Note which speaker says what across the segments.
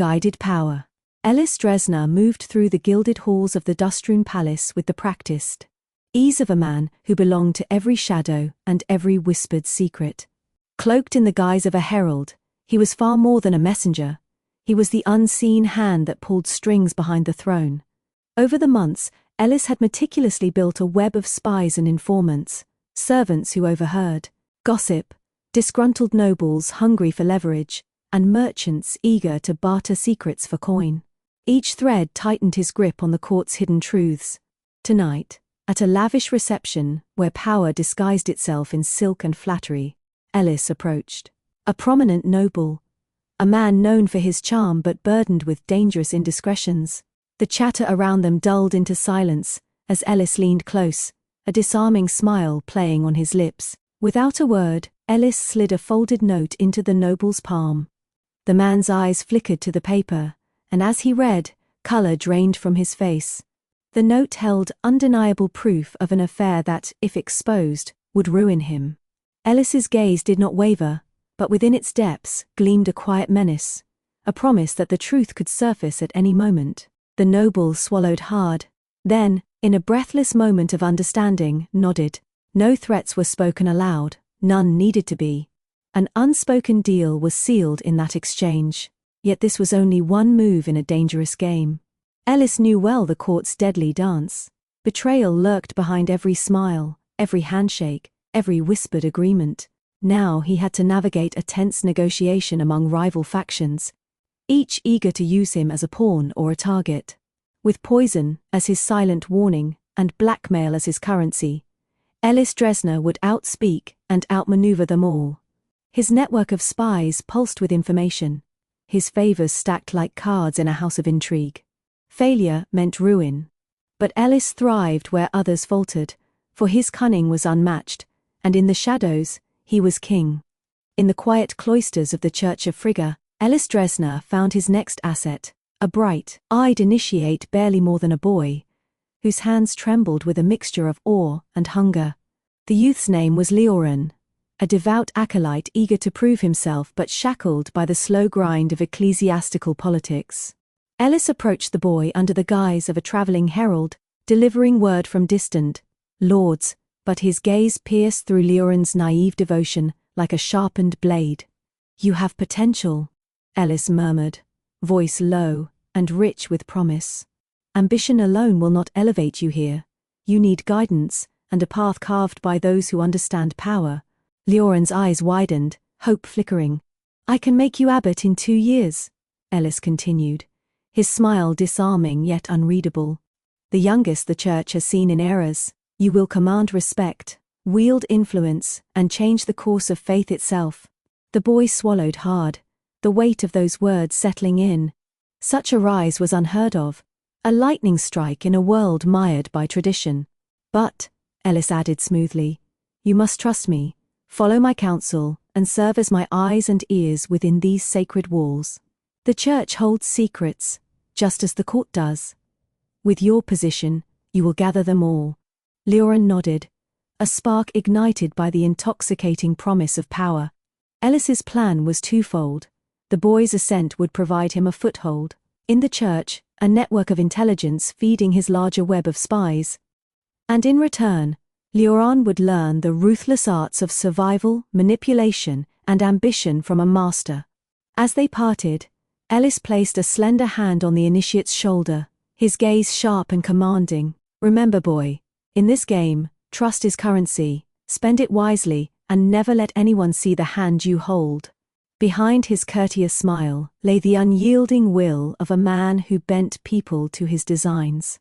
Speaker 1: Guided power. Ellis Dresner moved through the gilded halls of the dust-strewn palace with the practiced ease of a man who belonged to every shadow and every whispered secret. Cloaked in the guise of a herald, he was far more than a messenger. He was the unseen hand that pulled strings behind the throne. Over the months, Ellis had meticulously built a web of spies and informants, servants who overheard gossip, disgruntled nobles hungry for leverage, and merchants eager to barter secrets for coin. Each thread tightened his grip on the court's hidden truths. Tonight, at a lavish reception where power disguised itself in silk and flattery, Ellis approached. A prominent noble, a man known for his charm but burdened with dangerous indiscretions. The chatter around them dulled into silence as Ellis leaned close, a disarming smile playing on his lips. Without a word, Ellis slid a folded note into the noble's palm. The man's eyes flickered to the paper, and as he read, color drained from his face. The note held undeniable proof of an affair that, if exposed, would ruin him. Ellis's gaze did not waver, but within its depths gleamed a quiet menace, a promise that the truth could surface at any moment. The noble swallowed hard, then, in a breathless moment of understanding, nodded. No threats were spoken aloud, none needed to be. An unspoken deal was sealed in that exchange, yet this was only one move in a dangerous game. Ellis knew well the court's deadly dance. Betrayal lurked behind every smile, every handshake, every whispered agreement. Now he had to navigate a tense negotiation among rival factions, each eager to use him as a pawn or a target. With poison as his silent warning and blackmail as his currency, Ellis Dresner would outspeak and outmaneuver them all. His network of spies pulsed with information, his favors stacked like cards in a house of intrigue. Failure meant ruin. But Ellis thrived where others faltered, for his cunning was unmatched, and in the shadows, he was king. In the quiet cloisters of the Church of Frigga, Ellis Dresner found his next asset, a bright-eyed initiate barely more than a boy, whose hands trembled with a mixture of awe and hunger. The youth's name was Leoran, a devout acolyte eager to prove himself but shackled by the slow grind of ecclesiastical politics. Ellis approached the boy under the guise of a traveling herald, delivering word from distant lords, but his gaze pierced through Leoran's naive devotion like a sharpened blade. "You have potential," Ellis murmured, voice low and rich with promise. "Ambition alone will not elevate you here. You need guidance and a path carved by those who understand power." Leoran's eyes widened, hope flickering. "I can make you abbot in 2 years," Ellis continued, his smile disarming yet unreadable. "The youngest the church has seen in eras. You will command respect, wield influence, and change the course of faith itself." The boy swallowed hard, the weight of those words settling in. Such a rise was unheard of, a lightning strike in a world mired by tradition. "But," Ellis added smoothly, "you must trust me, follow my counsel, and serve as my eyes and ears within these sacred walls. The church holds secrets, just as the court does. With your position, you will gather them all." Leoran nodded, a spark ignited by the intoxicating promise of power. Ellis's plan was twofold. The boy's ascent would provide him a foothold in the church, a network of intelligence feeding his larger web of spies. And in return, Leoran would learn the ruthless arts of survival, manipulation, and ambition from a master. As they parted, Ellis placed a slender hand on the initiate's shoulder, his gaze sharp and commanding. "Remember, boy, in this game, trust is currency. Spend it wisely, and never let anyone see the hand you hold." Behind his courteous smile lay the unyielding will of a man who bent people to his designs.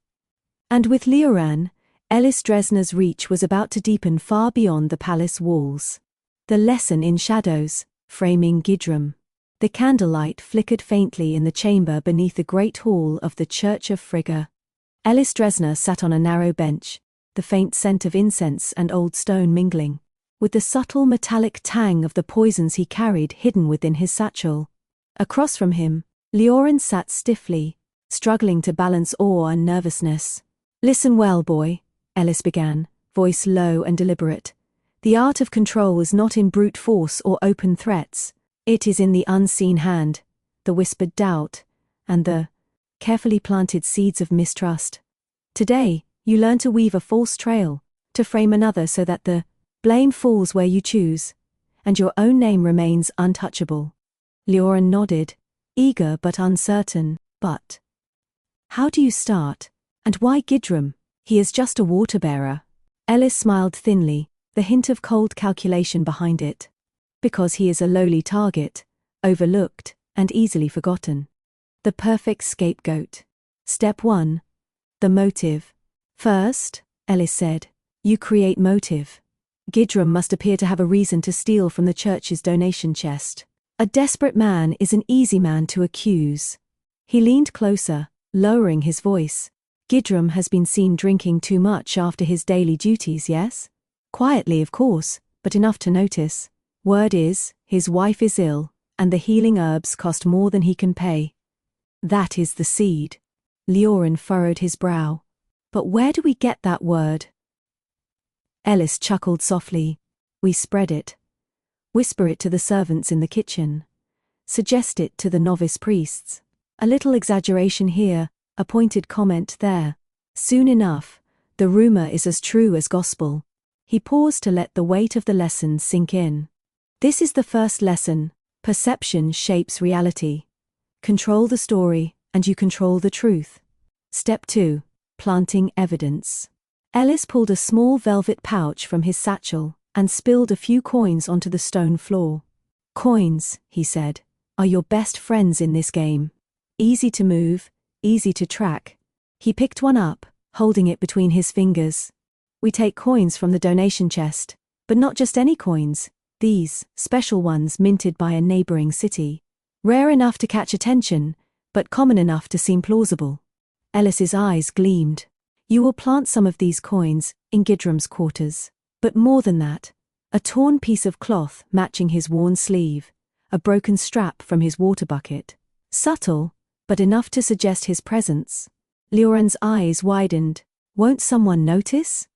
Speaker 1: And with Leoran, Ellis Dresner's reach was about to deepen far beyond the palace walls. The lesson in shadows, framing Gidrum. The candlelight flickered faintly in the chamber beneath the great hall of the Church of Frigga. Ellis Dresner sat on a narrow bench, the faint scent of incense and old stone mingling with the subtle metallic tang of the poisons he carried hidden within his satchel. Across from him, Leoran sat stiffly, struggling to balance awe and nervousness. "Listen well, boy," Ellis began, voice low and deliberate. "The art of control is not in brute force or open threats. It is in the unseen hand, the whispered doubt, and the carefully planted seeds of mistrust. Today, you learn to weave a false trail, to frame another so that the blame falls where you choose, and your own name remains untouchable. Lioran nodded, eager but uncertain. But how do you start? And why Gidram? He is just a water-bearer. Ellis smiled thinly, the hint of cold calculation behind it. Because he is a lowly target, overlooked, and easily forgotten. The perfect scapegoat. Step 1. The motive. First, Ellis said, you create motive. Gidram must appear to have a reason to steal from the church's donation chest. A desperate man is an easy man to accuse. He leaned closer, lowering his voice. Gidram has been seen drinking too much after his daily duties, yes? Quietly, of course, but enough to notice. Word is, his wife is ill, and the healing herbs cost more than he can pay. That is the seed. Lioran furrowed his brow. But where do we get that word? Ellis chuckled softly. We spread it. Whisper it to the servants in the kitchen. Suggest it to the novice priests. A little exaggeration here, a pointed comment there. Soon enough, the rumor is as true as gospel. He paused to let the weight of the lesson sink in. This is the first lesson. Perception shapes reality. Control the story, and you control the truth. Step 2. Planting evidence. Ellis pulled a small velvet pouch from his satchel and spilled a few coins onto the stone floor. Coins, he said, are your best friends in this game. Easy to move, easy to track. He picked one up, holding it between his fingers. We take coins from the donation chest, but not just any coins, these, special ones minted by a neighboring city. Rare enough to catch attention, but common enough to seem plausible. Ellis's eyes gleamed. You will plant some of these coins in Gidram's quarters. But more than that, a torn piece of cloth matching his worn sleeve, a broken strap from his water bucket. Subtle, but enough to suggest his presence. Lioran's eyes widened. Won't someone notice?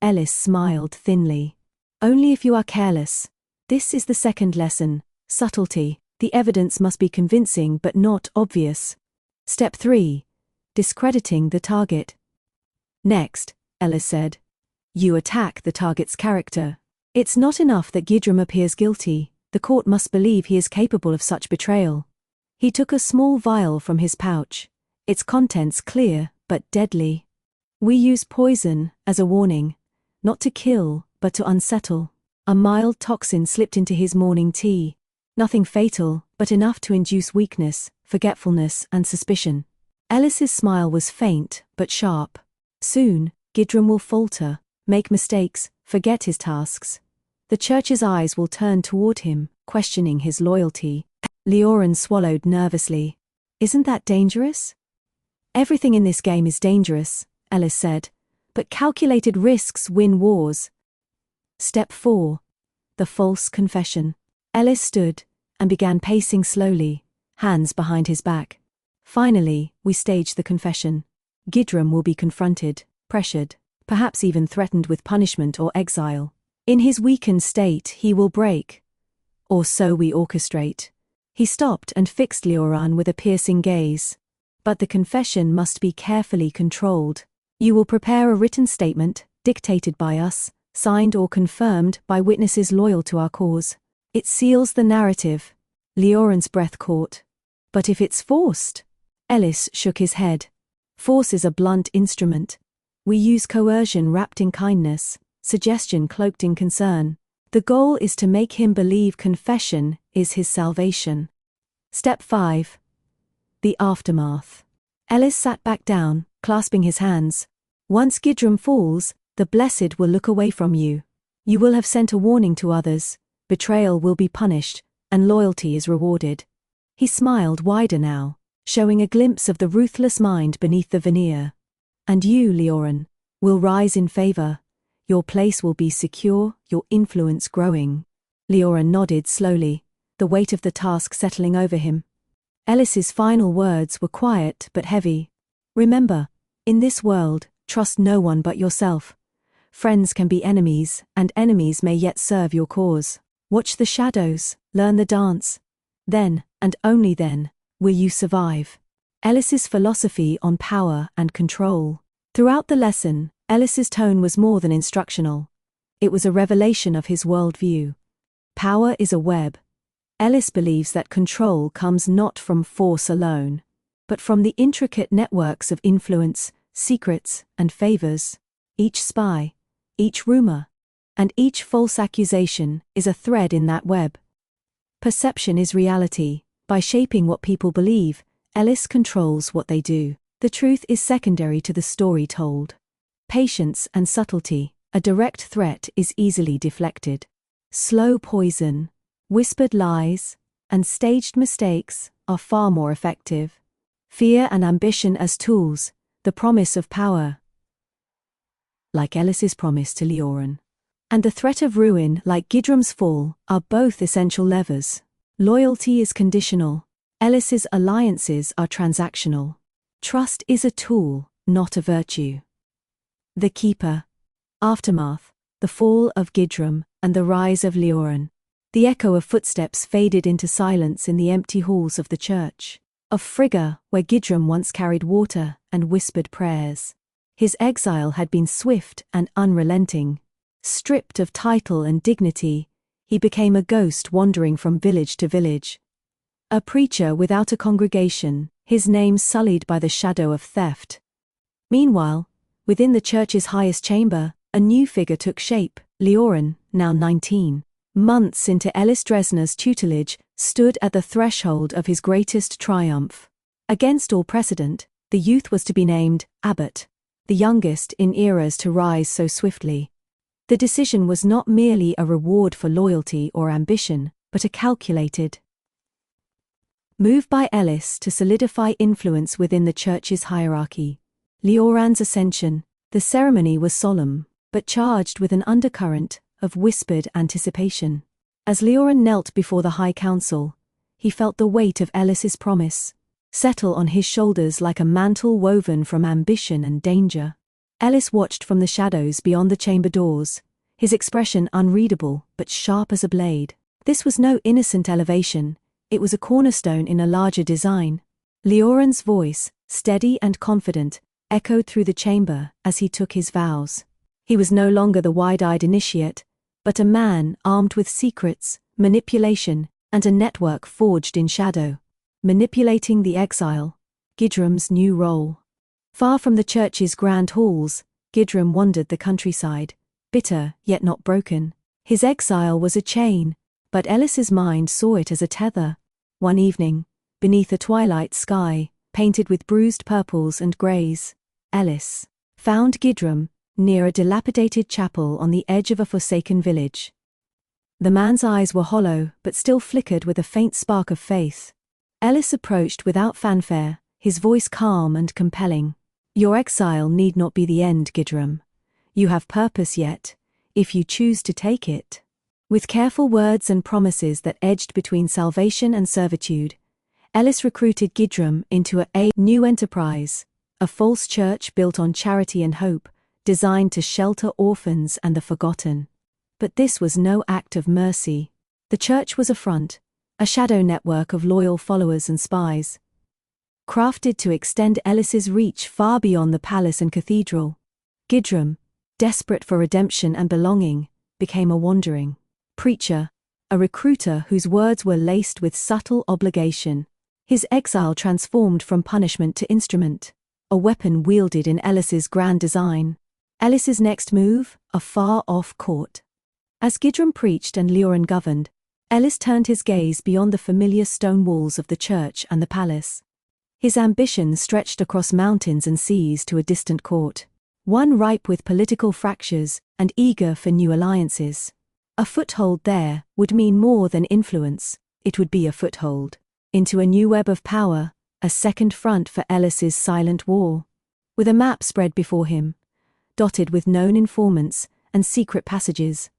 Speaker 1: Ellis smiled thinly. Only if you are careless. This is the second lesson. Subtlety. The evidence must be convincing but not obvious. Step 3. Discrediting the target. Next, Ellis said, you attack the target's character. It's not enough that Gidram appears guilty, the court must believe he is capable of such betrayal. He took a small vial from his pouch, its contents clear but deadly. We use poison as a warning, not to kill but to unsettle. A mild toxin slipped into his morning tea. Nothing fatal, but enough to induce weakness, forgetfulness and suspicion. Ellis's smile was faint but sharp. Soon, Gidram will falter, make mistakes, forget his tasks. The church's eyes will turn toward him, questioning his loyalty. Lioran swallowed nervously. Isn't that dangerous? Everything in this game is dangerous, Ellis said, but calculated risks win wars. Step 4. The false confession. Ellis stood and began pacing slowly, hands behind his back. Finally, we staged the confession. Gidram will be confronted, pressured, perhaps even threatened with punishment or exile. In his weakened state, he will break. Or so we orchestrate. He stopped and fixed Lioran with a piercing gaze. But the confession must be carefully controlled. You will prepare a written statement, dictated by us, signed or confirmed by witnesses loyal to our cause. It seals the narrative. Lioran's breath caught. But if it's forced? Ellis shook his head. Force is a blunt instrument. We use coercion wrapped in kindness, suggestion cloaked in concern. The goal is to make him believe confession is his salvation. Step 5. The aftermath. Ellis sat back down, clasping his hands. Once Gidram falls, the blessed will look away from you. You will have sent a warning to others, betrayal will be punished, and loyalty is rewarded. He smiled wider now, showing a glimpse of the ruthless mind beneath the veneer. And you, Lioran, will rise in favor. Your place will be secure, your influence growing. Lioran nodded slowly, the weight of the task settling over him. Ellis's final words were quiet but heavy. Remember, in this world, trust no one but yourself. Friends can be enemies, and enemies may yet serve your cause. Watch the shadows, learn the dance. Then, and only then, will you survive. Ellis's philosophy on power and control. Throughout the lesson, Ellis's tone was more than instructional. It was a revelation of his worldview. Power is a web. Ellis believes that control comes not from force alone, but from the intricate networks of influence, secrets, and favors. Each spy, each rumor, and each false accusation is a thread in that web. Perception is reality. By shaping what people believe, Ellis controls what they do. The truth is secondary to the story told. Patience and subtlety, a direct threat is easily deflected. Slow poison, whispered lies, and staged mistakes are far more effective. Fear and ambition as tools, the promise of power, like Ellis's promise to Leoran, and the threat of ruin like Gidrum's fall are both essential levers. Loyalty is conditional. Ellis's alliances are transactional. Trust is a tool, not a virtue. The Keeper. Aftermath, the fall of Gidrum and the rise of Leoran. The echo of footsteps faded into silence in the empty halls of the church of Frigga, where Gidrum once carried water and whispered prayers. His exile had been swift and unrelenting. Stripped of title and dignity, he became a ghost wandering from village to village. A preacher without a congregation, his name sullied by the shadow of theft. Meanwhile, within the church's highest chamber, a new figure took shape. Leoran, now 19. Months into Ellis Dresner's tutelage, stood at the threshold of his greatest triumph. Against all precedent, the youth was to be named abbot, the youngest in eras to rise so swiftly. The decision was not merely a reward for loyalty or ambition, but a calculated move by Ellis to solidify influence within the church's hierarchy. Leoran's ascension, the ceremony was solemn, but charged with an undercurrent of whispered anticipation. As Leoran knelt before the High Council, he felt the weight of Ellis's promise settle on his shoulders like a mantle woven from ambition and danger. Ellis watched from the shadows beyond the chamber doors, his expression unreadable but sharp as a blade. This was no innocent elevation, it was a cornerstone in a larger design. Leoran's voice, steady and confident, echoed through the chamber as he took his vows. He was no longer the wide-eyed initiate, but a man armed with secrets, manipulation, and a network forged in shadow. Manipulating the exile, Gidrum's new role. Far from the church's grand halls, Gidrum wandered the countryside, bitter yet not broken. His exile was a chain, but Ellis's mind saw it as a tether. One evening, beneath a twilight sky, painted with bruised purples and greys, Ellis found Gidrum near a dilapidated chapel on the edge of a forsaken village. The man's eyes were hollow but still flickered with a faint spark of faith. Ellis approached without fanfare, his voice calm and compelling. "Your exile need not be the end, Gidrum. You have purpose yet, if you choose to take it." With careful words and promises that edged between salvation and servitude, Ellis recruited Gidrum into a new enterprise, a false church built on charity and hope, designed to shelter orphans and the forgotten. But this was no act of mercy. The church was a front, a shadow network of loyal followers and spies, crafted to extend Ellis's reach far beyond the palace and cathedral. Gidrum, desperate for redemption and belonging, became a wandering preacher, a recruiter whose words were laced with subtle obligation. His exile transformed from punishment to instrument, a weapon wielded in Ellis's grand design. Ellis's next move, a far-off court. As Gidrum preached and Leoran governed, Ellis turned his gaze beyond the familiar stone walls of the church and the palace. His ambition stretched across mountains and seas to a distant court, one ripe with political fractures and eager for new alliances. A foothold there would mean more than influence, it would be a foothold into a new web of power, a second front for Ellis's silent war. With a map spread before him, dotted with known informants and secret passages,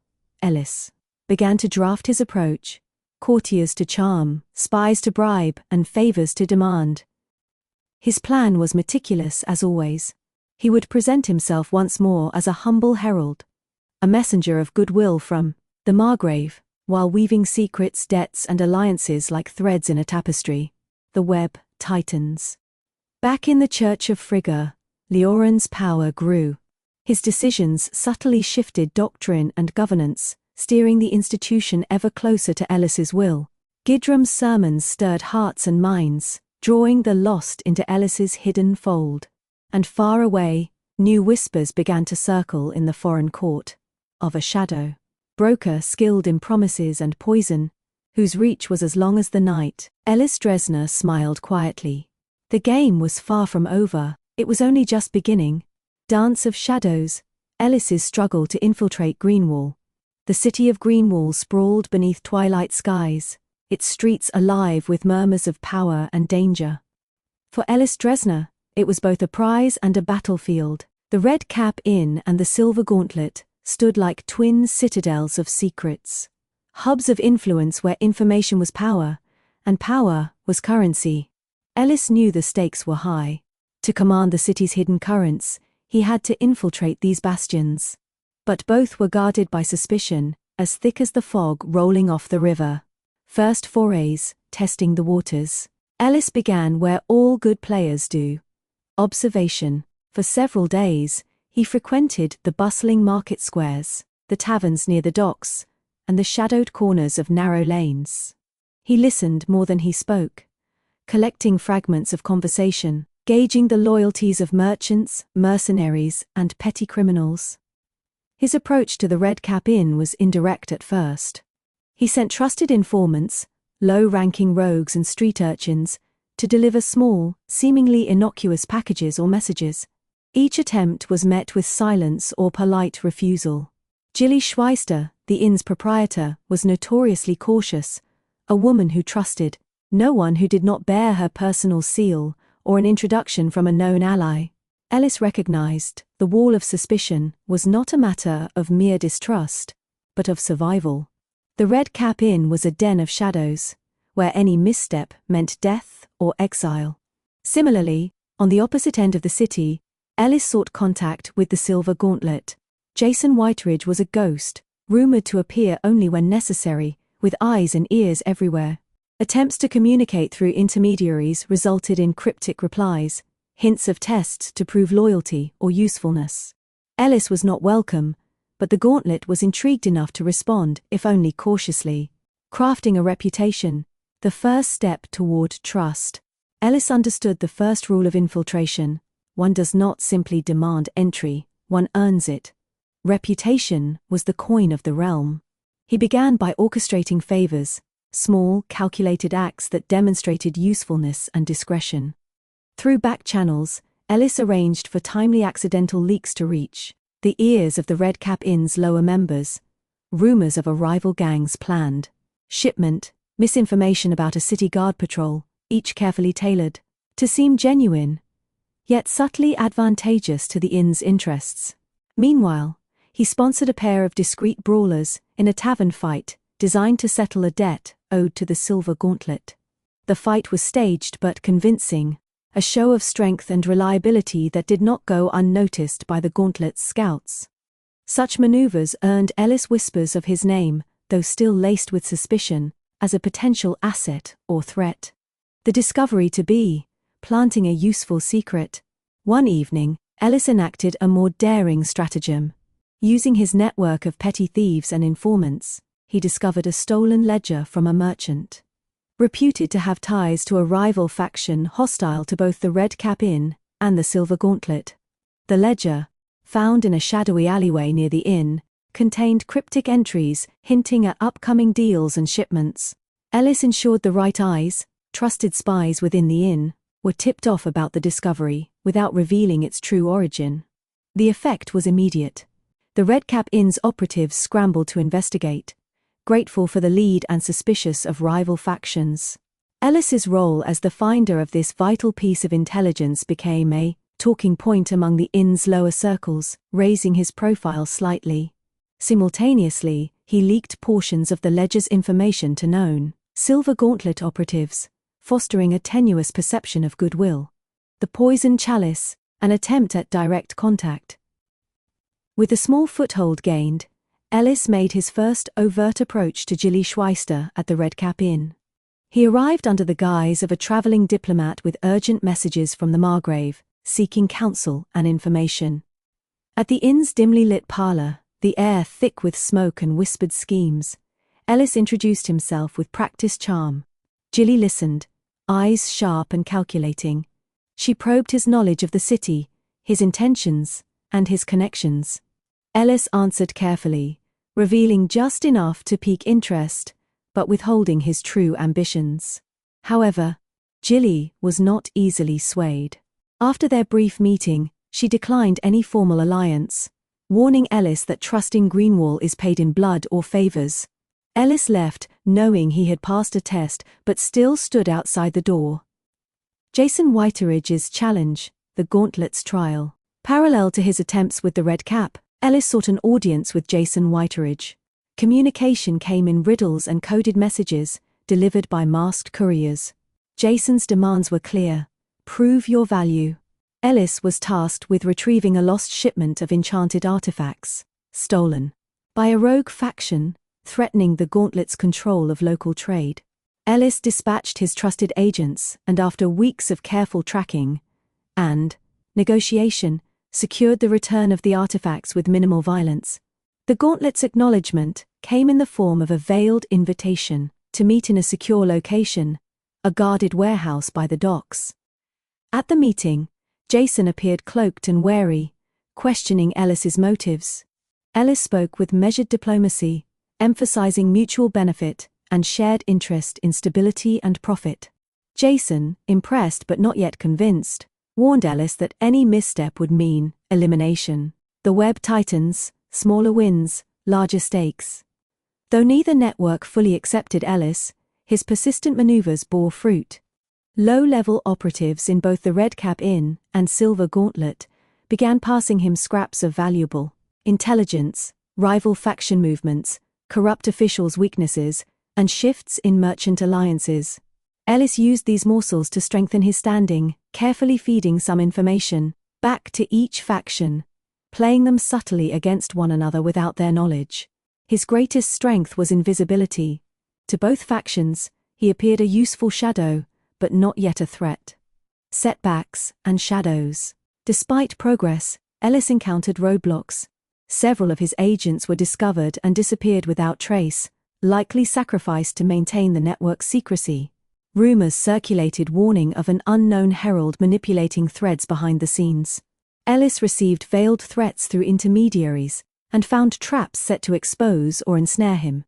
Speaker 1: Ellis began to draft his approach, courtiers to charm, spies to bribe, and favors to demand. His plan was meticulous as always. He would present himself once more as a humble herald, a messenger of goodwill from the Margrave, while weaving secrets, debts, and alliances like threads in a tapestry. The web tightens. Back in the church of Frigga, Leoran's power grew. His decisions subtly shifted doctrine and governance, steering the institution ever closer to Ellis's will. Gidrum's sermons stirred hearts and minds, drawing the lost into Ellis's hidden fold. And far away, new whispers began to circle in the foreign court. Of a shadow broker skilled in promises and poison, whose reach was as long as the night. Ellis Dresner smiled quietly. The game was far from over, it was only just beginning. Dance of Shadows, Ellis's struggle to infiltrate Greenwall. The city of Greenwall sprawled beneath twilight skies, its streets alive with murmurs of power and danger. For Ellis Dresner, it was both a prize and a battlefield. The Red Cap Inn and the Silver Gauntlet stood like twin citadels of secrets. Hubs of influence where information was power, and power was currency. Ellis knew the stakes were high. To command the city's hidden currents, he had to infiltrate these bastions. But both were guarded by suspicion, as thick as the fog rolling off the river. First forays, testing the waters. Ellis began where all good players do. Observation. For several days, he frequented the bustling market squares, the taverns near the docks, and the shadowed corners of narrow lanes. He listened more than he spoke, collecting fragments of conversation, gauging the loyalties of merchants, mercenaries, and petty criminals. His approach to the Red Cap Inn was indirect at first. He sent trusted informants, low-ranking rogues and street urchins, to deliver small, seemingly innocuous packages or messages. Each attempt was met with silence or polite refusal. Gilly Schweister, the inn's proprietor, was notoriously cautious, a woman who trusted no one who did not bear her personal seal or an introduction from a known ally. Ellis recognized the wall of suspicion was not a matter of mere distrust, but of survival. The Red Cap Inn was a den of shadows, where any misstep meant death or exile. Similarly, on the opposite end of the city, Ellis sought contact with the Silver Gauntlet. Jason Whiteridge was a ghost, rumored to appear only when necessary, with eyes and ears everywhere. Attempts to communicate through intermediaries resulted in cryptic replies, hints of tests to prove loyalty or usefulness. Ellis was not welcome, but the Gauntlet was intrigued enough to respond, if only cautiously. Crafting a reputation, the first step toward trust. Ellis understood the first rule of infiltration: one does not simply demand entry, one earns it. Reputation was the coin of the realm. He began by orchestrating favors, small, calculated acts that demonstrated usefulness and discretion. Through back channels, Ellis arranged for timely accidental leaks to reach the ears of the Red Cap Inn's lower members. Rumors of a rival gang's planned shipment, misinformation about a city guard patrol, each carefully tailored to seem genuine, yet subtly advantageous to the inn's interests. Meanwhile, he sponsored a pair of discreet brawlers in a tavern fight designed to settle a debt owed to the Silver Gauntlet. The fight was staged but convincing, a show of strength and reliability that did not go unnoticed by the Gauntlet's scouts. Such maneuvers earned Ellis whispers of his name, though still laced with suspicion, as a potential asset or threat. The discovery to be planting a useful secret. One evening, Ellis enacted a more daring stratagem. Using his network of petty thieves and informants, he discovered a stolen ledger from a merchant, reputed to have ties to a rival faction hostile to both the Red Cap Inn and the Silver Gauntlet. The ledger, found in a shadowy alleyway near the inn, contained cryptic entries hinting at upcoming deals and shipments. Ellis ensured the right eyes, trusted spies within the inn, were tipped off about the discovery without revealing its true origin. The effect was immediate. The Red Cap Inn's operatives scrambled to investigate, grateful for the lead and suspicious of rival factions. Ellis's role as the finder of this vital piece of intelligence became a talking point among the inn's lower circles, raising his profile slightly. Simultaneously, he leaked portions of the ledger's information to known Silver Gauntlet operatives, fostering a tenuous perception of goodwill. The poison chalice, an attempt at direct contact. With a small foothold gained, Ellis made his first overt approach to Gilly Schweister at the Red Cap Inn. He arrived under the guise of a traveling diplomat with urgent messages from the Margrave, seeking counsel and information. At the inn's dimly lit parlor, the air thick with smoke and whispered schemes, Ellis introduced himself with practiced charm. Gilly listened, eyes sharp and calculating. She probed his knowledge of the city, his intentions, and his connections. Ellis answered carefully, revealing just enough to pique interest, but withholding his true ambitions. However, Gilly was not easily swayed. After their brief meeting, she declined any formal alliance, warning Ellis that trust in Greenwall is paid in blood or favors. Ellis left, knowing he had passed a test but still stood outside the door. Jason Whiteridge's challenge, the Gauntlet's trial. Parallel to his attempts with the Red Cap, Ellis sought an audience with Jason Whiteridge. Communication came in riddles and coded messages, delivered by masked couriers. Jason's demands were clear. Prove your value. Ellis was tasked with retrieving a lost shipment of enchanted artifacts, stolen by a rogue faction, threatening the Gauntlet's control of local trade. Ellis dispatched his trusted agents and after weeks of careful tracking and negotiation, secured the return of the artifacts with minimal violence. The Gauntlet's acknowledgement came in the form of a veiled invitation to meet in a secure location, a guarded warehouse by the docks. At the meeting, Jason appeared cloaked and wary, questioning Ellis's motives. Ellis spoke with measured diplomacy, emphasizing mutual benefit and shared interest in stability and profit. Jason, impressed but not yet convinced, warned Ellis that any misstep would mean elimination. The web tightens, smaller wins, larger stakes. Though neither network fully accepted Ellis, his persistent maneuvers bore fruit. Low-level operatives in both the Red Cap Inn and Silver Gauntlet began passing him scraps of valuable intelligence, rival faction movements, corrupt officials' weaknesses, and shifts in merchant alliances. Ellis used these morsels to strengthen his standing, carefully feeding some information back to each faction, playing them subtly against one another without their knowledge. His greatest strength was invisibility. To both factions, he appeared a useful shadow, but not yet a threat. Setbacks and shadows. Despite progress, Ellis encountered roadblocks. Several of his agents were discovered and disappeared without trace, likely sacrificed to maintain the network's secrecy. Rumors circulated warning of an unknown herald manipulating threads behind the scenes. Ellis received veiled threats through intermediaries and found traps set to expose or ensnare him.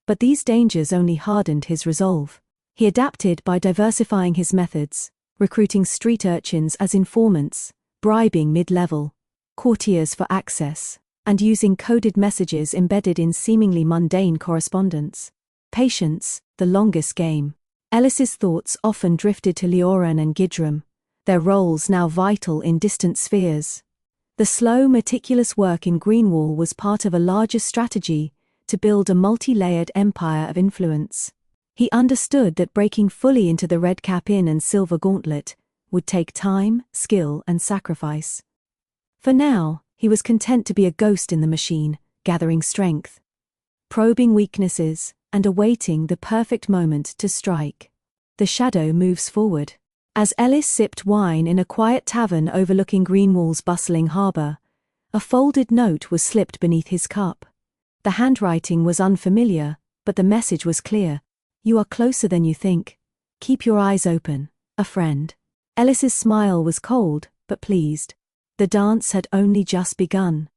Speaker 1: But these dangers only hardened his resolve. He adapted by diversifying his methods, recruiting street urchins as informants, bribing mid-level courtiers for access, and using coded messages embedded in seemingly mundane correspondence. Patience, the longest game. Ellis's thoughts often drifted to Leoran and Gidram, their roles now vital in distant spheres. The slow, meticulous work in Greenwall was part of a larger strategy to build a multi-layered empire of influence. He understood that breaking fully into the Red Cap Inn and Silver Gauntlet would take time, skill, and sacrifice. For now, he was content to be a ghost in the machine, gathering strength, probing weaknesses, and awaiting the perfect moment to strike. The shadow moves forward. As Ellis sipped wine in a quiet tavern overlooking Greenwall's bustling harbour, a folded note was slipped beneath his cup. The handwriting was unfamiliar, but the message was clear. You are closer than you think. Keep your eyes open, a friend. Ellis's smile was cold, but pleased. The dance had only just begun.